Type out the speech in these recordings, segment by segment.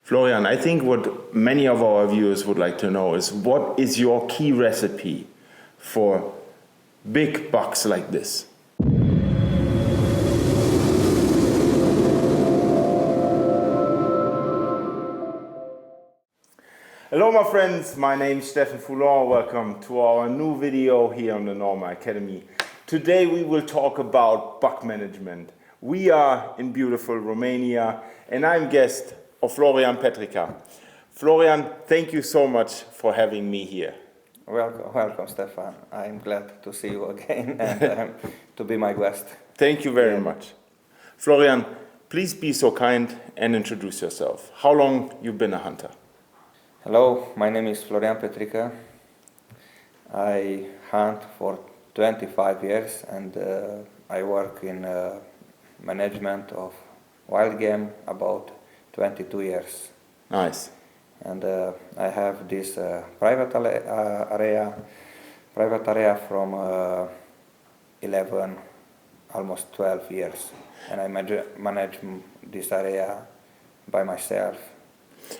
Florian, I think what many of our viewers would like to know is what is your key recipe for big bucks like this? Hello my friends, my name is Stefan Foulon. Welcome to our new video here on the Norma Academy. Today we will talk about buck management. We are in beautiful Romania and I'm guest of Florian Petrica. Florian, thank you so much for having me here. Welcome, Stefan. I'm glad to see you again and to be my guest. Thank you very much. Florian, please be so kind and introduce yourself. How long you've been a hunter? Hello, my name is Florian Petrica. I hunt for 25 years and I work in management of wild game about 22 years. Nice. And I have this private area from 11, almost 12 years. And I manage this area by myself.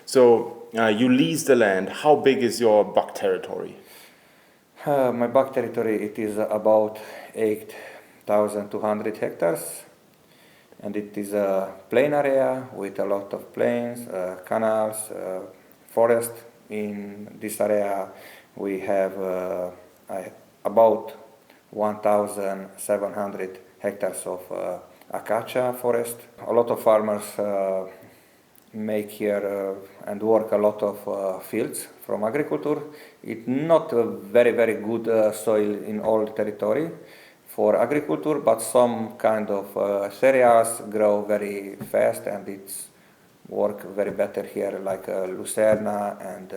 So you lease the land. How big is your buck territory? My buck territory, it is about 8,200 hectares. And it is a plain area with a lot of plains, canals, forest. In this area we have about 1,700 hectares of acacia forest. A lot of farmers make here and work a lot of fields from agriculture. It's not a very good soil in all territory for agriculture, but some kind of cereals grow very fast and it's work very better here, like lucerne and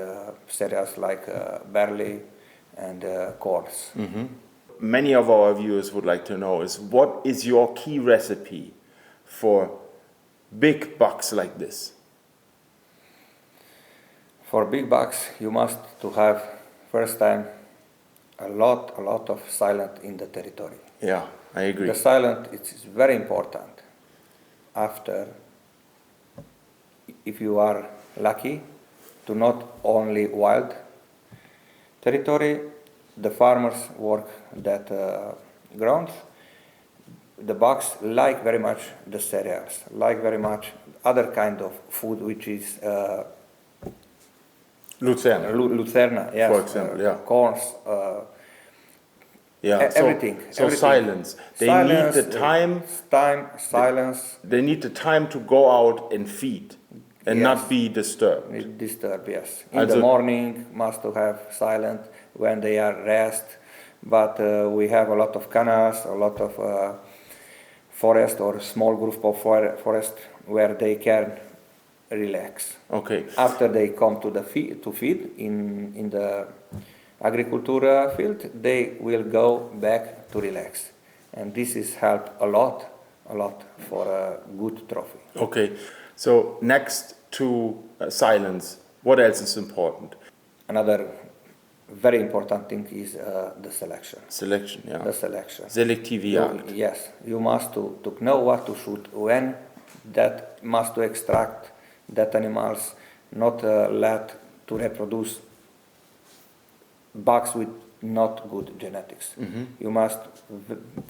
cereals like barley and corns. Mm-hmm. Many of our viewers would like to know is what is your key recipe for big bucks like this? For big bucks, you must to have first time a lot of silence in the territory. Yeah, I agree. The silence is very important. After, if you are lucky to not only wild territory, the farmers work that grounds. The bucks like very much the cereals, like very much other kind of food which is lucerne, yes, for example, yeah. Corns, everything. So silence. They need the time. Silence. They need the time to go out and feed and Yes. not be disturbed. Disturbed, yes. In the morning, must to have silent when they are rest. But we have a lot of canals, a lot of forest or small group of forest where they can relax. Okay. After they come to the feed in the agriculture field, they will go back to relax, and this is help a lot for a good trophy. Okay. So next to silence, what else is important? Another very important thing is the selection. Selection, yeah. The selection. Selective Jagd. Yes, you must to know what to shoot when. That must to extract that animals, not let to reproduce bucks with not good genetics. Mm-hmm. You must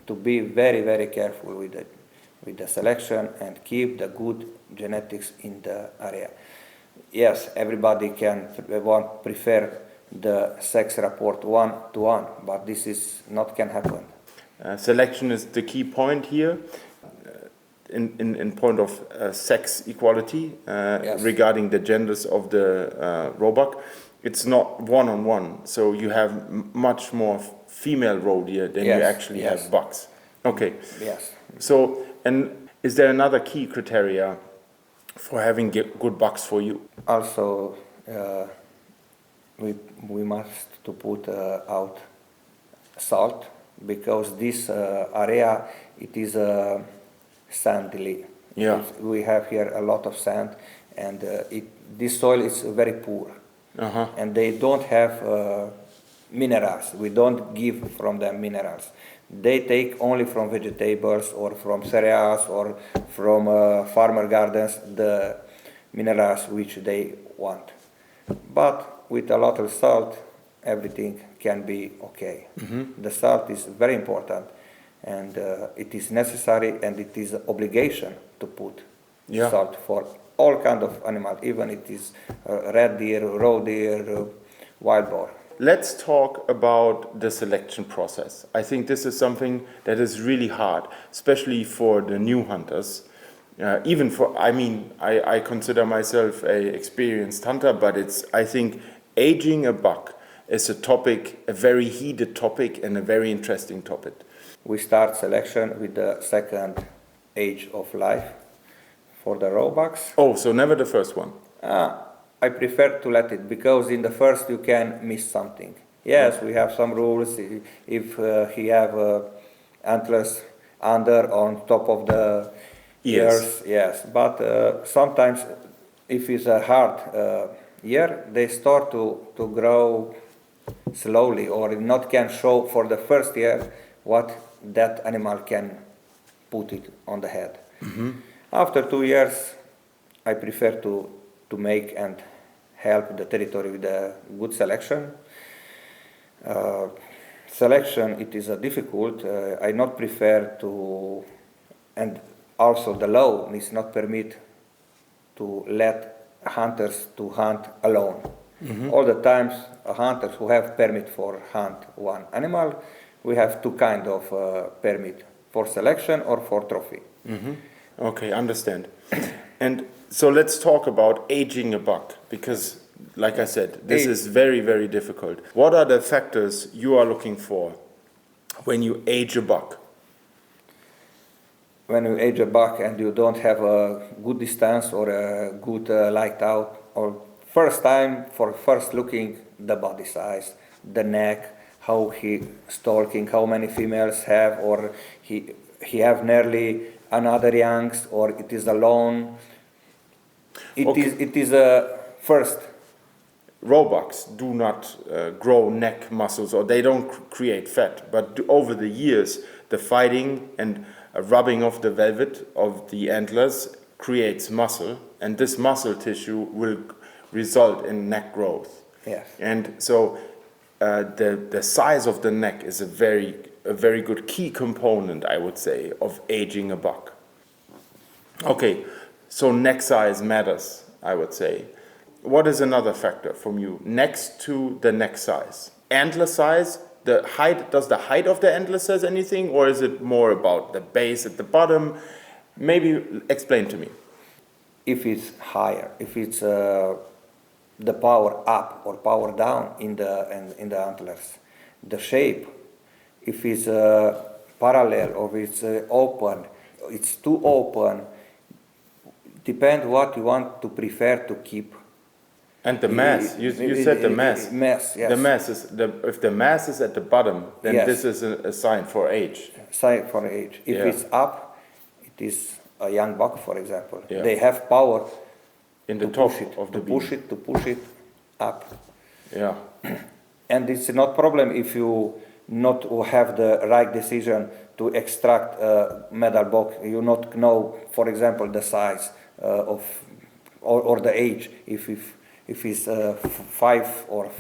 to be very careful with the selection and keep the good genetics in the area. Yes, everybody prefer the sex rapport 1-to-1, but this is not can happen. Selection is the key point here. In point of sex equality, Yes. regarding the genders of the roebuck, it's not one-on-one. So you have much more female roedeer than you actually have bucks. Okay. Yes. So, and is there another key criteria for having good bucks for you? Also, we must to put out salt, because this area, it is sandy. Yeah. We have here a lot of sand, and this soil is very poor. Uh-huh. And they don't have minerals. We don't give from them minerals. They take only from vegetables or from cereals or from farmer gardens the minerals which they want. But with a lot of salt, everything can be okay. The salt is very important, and it is necessary, and it is an obligation to put salt for all kind of animal, even it is red deer, roedeer, wild boar. Let's talk about the selection process. I think this is something that is really hard, especially for the new hunters. Even for, I consider myself a experienced hunter, but I think aging a buck is a topic, a very heated topic and a very interesting topic. We start selection with the second age of life for the raw bucks. Oh, so never the first one? I prefer to let it, because in the first you can miss something. Yes, we have some rules. If he have antlers under on top of the ears, yes. But sometimes if it's a hard year, they start to grow slowly, or not can show for the first year what that animal can put it on the head. After 2 years, I prefer to make and help the territory with a good selection. Selection, it is a difficult. I not prefer to, and also the law is not permit to let hunters to hunt alone. All the times, hunters who have permit for hunt one animal, we have two kind of permit, for selection or for trophy. Okay, understand. And so let's talk about aging a buck, because like I said, this is very, very difficult. What are the factors you are looking for when you age a buck? When you age a buck and you don't have a good distance or a good light out, or first time for first looking, the body size, the neck, how he stalking, how many females have, or he have nearly another youngs, or it is alone. It is a first. Raw bucks do not grow neck muscles, or they don't create fat, but over the years, the fighting and rubbing of the velvet of the antlers creates muscle, and this muscle tissue will result in neck growth. Yes. And so the size of the neck is a very good key component, I would say, of aging a buck. Okay, so neck size matters, I would say. What is another factor from you next to the neck size? Antler size, the height, does the height of the antler says anything, or is it more about the base at the bottom? Maybe explain to me. If it's higher, if it's the power up or power down in the antlers, the shape, if it's parallel or it's open, it's too open, depends what you want to prefer to keep. And the mass, you said the mass. Mass, yes. The mass is, if the mass is at the bottom, then yes. this is a sign for age. Sign for age. If Yeah. it's up, it is a young buck, for example. Yeah. They have power In the to top push it, of the to beam. push it up. Yeah. And it's not problem if you not have the right decision to extract a medal buck. You not know, for example, the size of or the age. If it's 5 or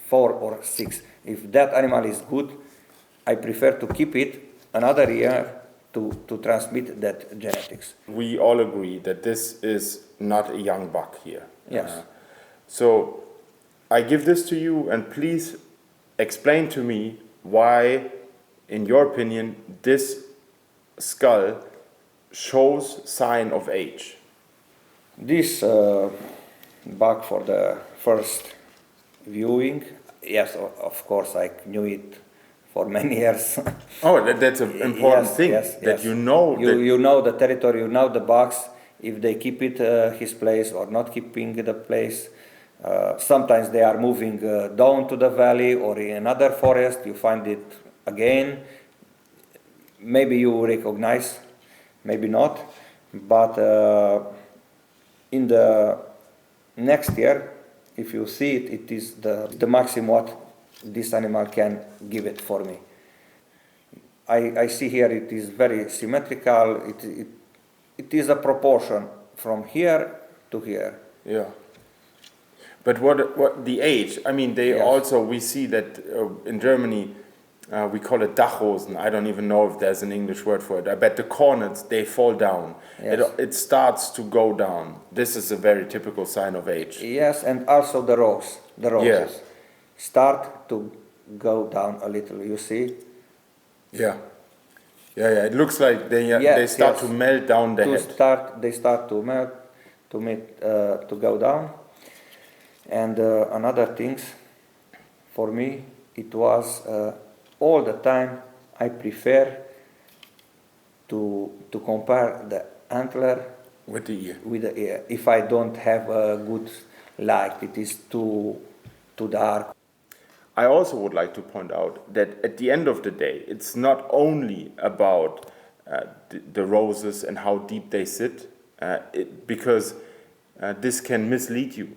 4 or 6. If that animal is good, I prefer to keep it another year to transmit that genetics. We all agree that this is not a young buck here. Yes. So I give this to you, and please explain to me why, in your opinion, this skull shows sign of age. This buck for the first viewing, yes, of course I knew it for many years. Oh, that's an important Yes, thing, yes, that yes. you know. You know the territory, you know the bucks, if they keep it his place or not keeping the place. Sometimes they are moving down to the valley or in another forest, you find it again. Maybe you recognize, maybe not, but in the next year, if you see it, it is the maximum what this animal can give it for me. I see here it is very symmetrical, it is a proportion from here to here. Yeah. But what the age? I mean, they Yes. also, we see that in Germany, we call it Dachrosen. I don't even know if there's an English word for it. I bet the cornets, they fall down. Yes. It starts to go down. This is a very typical sign of age. Yes, and also the roses start to go down a little. You see? Yeah. Yeah. It looks like they Yes, start yes. to melt down the head. They start to melt, to go down. And another things, for me, it was all the time. I prefer to compare the antler With the ear. with the ear. If I don't have a good light, it is too dark. I also would like to point out that at the end of the day, it's not only about the roses and how deep they sit, because this can mislead you.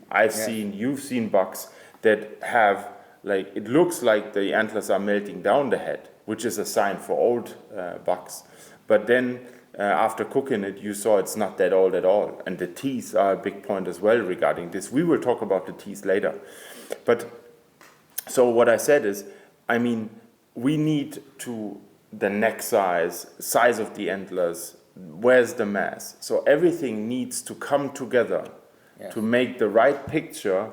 You've seen bucks that have, like, it looks like the antlers are melting down the head, which is a sign for old bucks. But then after cooking it, you saw it's not that old at all. And the teeth are a big point as well regarding this. We will talk about the teeth later. But so what I said is, I mean, we need to the neck size of the antlers, where's the mass? So everything needs to come together to make the right picture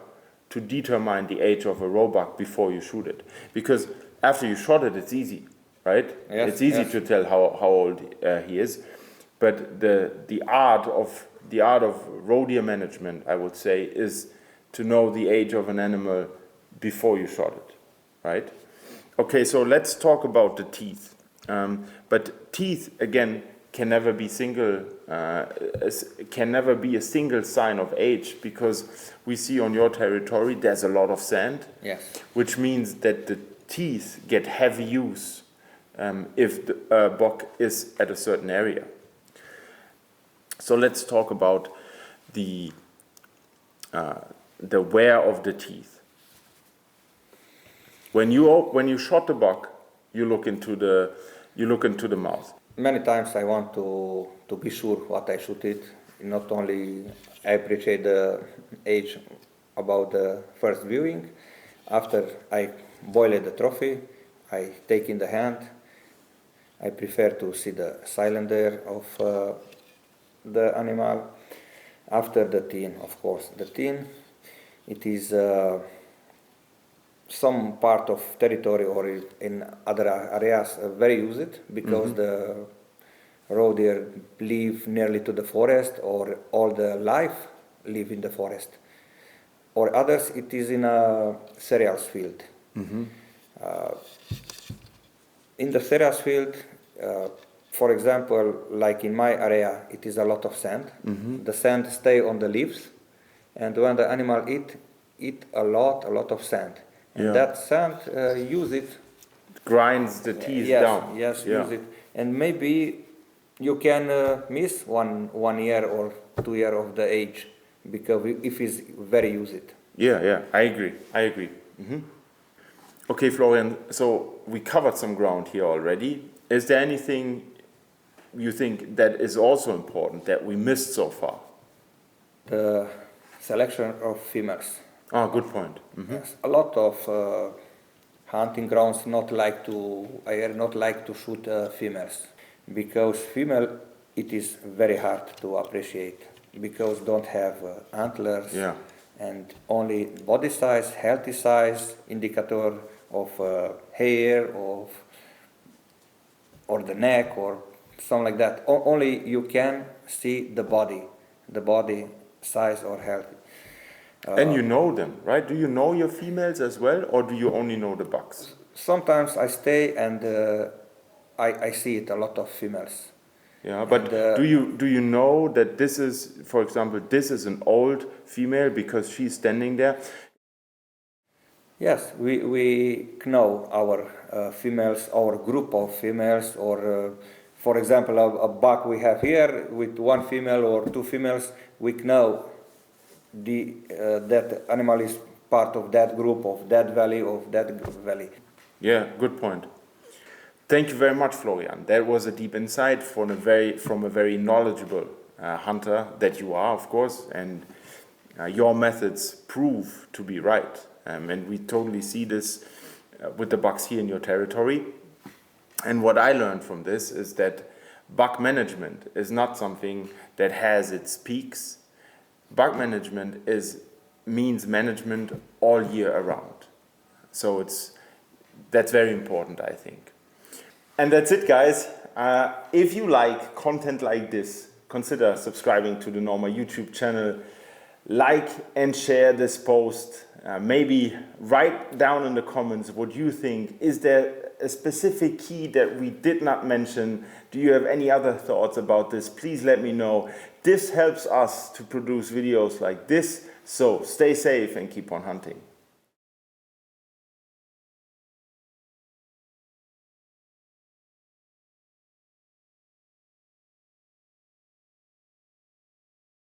to determine the age of a roebuck before you shoot it. Because after you shot it, it's easy, right? Yes, it's easy to tell how old he is. But the art of roedeer management, I would say, is to know the age of an animal before you shot it, right? Okay, so let's talk about the teeth. But teeth, again, can never be a single sign of age, because we see on your territory there's a lot of sand, which means that the teeth get heavy use if the buck is at a certain area. So let's talk about the wear of the teeth. When you shot the buck, you look into the mouth. Many times I want to be sure what I shoot it. Not only I appreciate the age about the first viewing. After I boil the trophy, I take in the hand. I prefer to see the cylinder of the animal. After the tin, of course, the tin, it is some part of territory or in other areas very used, because the roedeer live nearly to the forest, or all the life live in the forest. Or others, it is in a cereals field. In the cereals field, for example, like in my area, it is a lot of sand. The sand stay on the leaves, and when the animal eat a lot of sand. And that sand, use it. Grinds the teeth down. Yes, use it. And maybe you can miss one year or 2 years of the age, because if it's very used. Yeah, I agree. Okay, Florian, so we covered some ground here already. Is there anything you think that is also important that we missed so far? The selection of females. Oh, good point. Yes, a lot of hunting grounds I not like to shoot females, because female, it is very hard to appreciate, because don't have antlers, and only body size, healthy size, indicator of hair, or the neck, or something like that. Only you can see the body size or healthy. And you know them, right? Do you know your females as well, or do you only know the bucks? Sometimes I stay and I see it a lot of females. Yeah, but do you know that this is, for example, this is an old female because she's standing there? Yes, we know our females, our group of females, or for example, a buck we have here with one female or two females, we know that animal is part of that group, of that valley, Yeah, good point. Thank you very much, Florian. That was a deep insight from a very knowledgeable hunter that you are, of course, and your methods prove to be right. And we totally see this with the bucks here in your territory. And what I learned from this is that buck management is not something that has its peaks. Buck management means management all year around. So that's very important, I think. And that's it, guys. If you like content like this, consider subscribing to the Norma YouTube channel. Like and share this post. Maybe write down in the comments what you think. Is there a specific key that we did not mention? Do you have any other thoughts about this? Please let me know. This helps us to produce videos like this. So stay safe and keep on hunting.